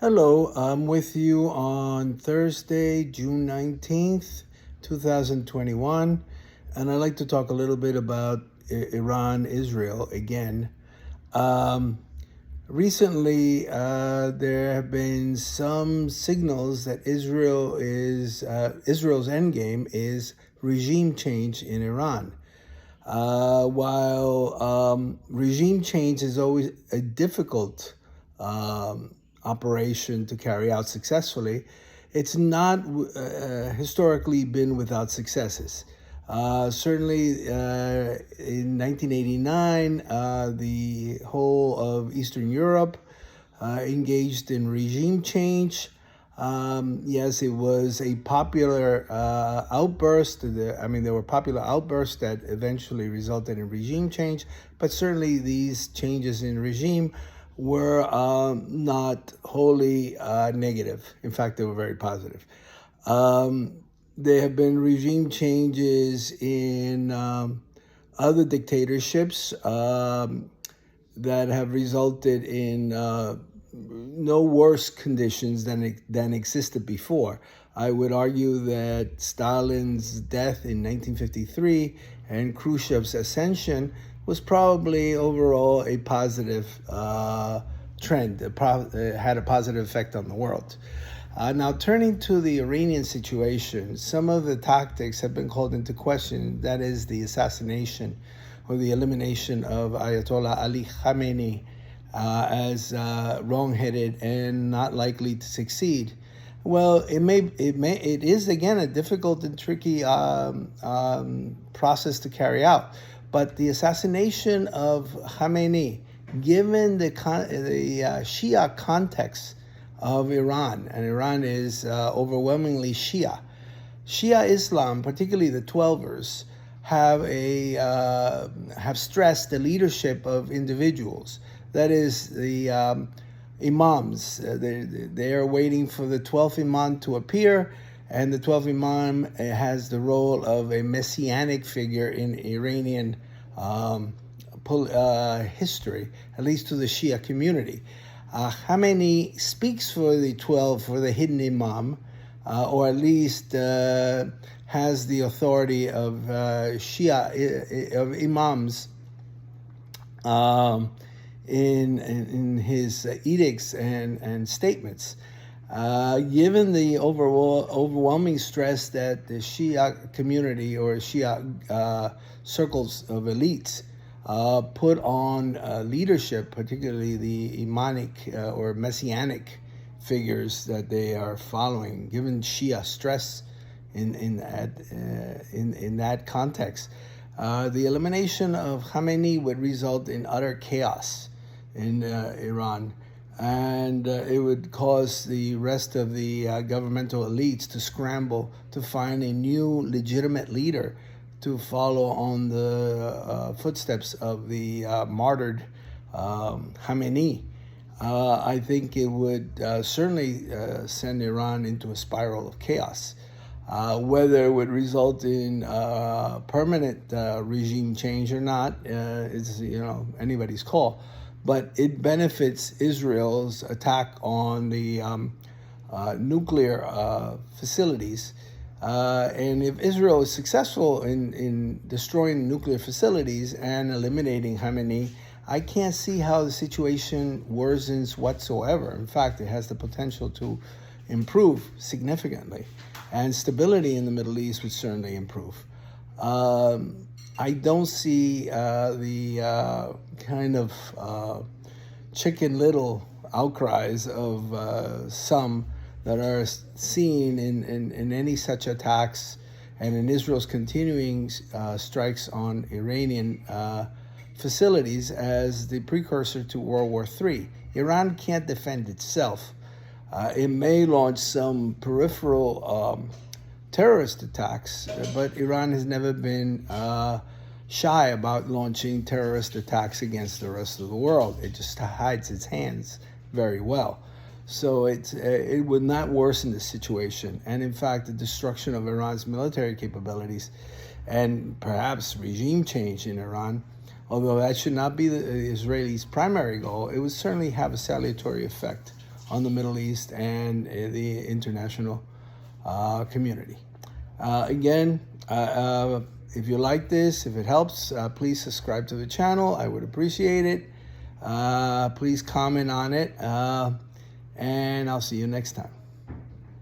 Hello, I'm with you on Thursday, June 19th, 2021, and I'd like to talk a little bit about Iran, Israel again. Um, Recently, there have been some signals that Israel's endgame is regime change in Iran. While regime change is always a difficult operation to carry out successfully, it's not historically been without successes. Certainly in 1989, the whole of Eastern Europe engaged in regime change. Yes, it was a popular outburst. There were popular outbursts that eventually resulted in regime change, but certainly these changes in regime were not wholly negative. In fact, they were very positive. There have been regime changes in other dictatorships that have resulted in no worse conditions than existed before. I would argue that Stalin's death in 1953 and Khrushchev's ascension was probably overall a positive trend. It had a positive effect on the world. Now, turning to the Iranian situation, some of the tactics have been called into question. That is the assassination or the elimination of Ayatollah Ali Khamenei as wrong-headed and not likely to succeed. Well, it is again a difficult and tricky process to carry out. But the assassination of Khamenei, given the Shia context of Iran, and Iran is overwhelmingly Shia. Shia Islam, particularly the Twelvers, have stressed the leadership of individuals. That is the imams. They are waiting for the 12th imam to appear, and the 12th imam has the role of a messianic figure in Iranian history, at least to the Shia community. Khamenei speaks for the 12, for the hidden imam, or at least has the authority of Shia, of imams in his edicts and statements. Given the overwhelming stress that the Shia community or Shia circles of elites put on leadership, particularly the imamic or messianic figures that they are following, given Shia stress in that context, the elimination of Khamenei would result in utter chaos in Iran, and it would cause the rest of the governmental elites to scramble to find a new legitimate leader to follow on the footsteps of the martyred Khamenei. I think it would certainly send Iran into a spiral of chaos. Whether it would result in permanent regime change or not is anybody's call. But it benefits Israel's attack on the nuclear facilities. And if Israel is successful in destroying nuclear facilities and eliminating Khamenei, I can't see how the situation worsens whatsoever. In fact, it has the potential to improve significantly, and stability in the Middle East would certainly improve. I don't see the kind of Chicken Little outcries of some that are seen in any such attacks and in Israel's continuing strikes on Iranian facilities as the precursor to World War III. Iran can't defend itself. It may launch some peripheral terrorist attacks, but Iran has never been shy about launching terrorist attacks against the rest of the world. It just hides its hands very well. So it would not worsen the situation. And in fact, the destruction of Iran's military capabilities and perhaps regime change in Iran, although that should not be the Israelis' primary goal, it would certainly have a salutary effect on the Middle East and the international community. Again, if you like this, if it helps, please subscribe to the channel. I would appreciate it. Please comment on it, and I'll see you next time.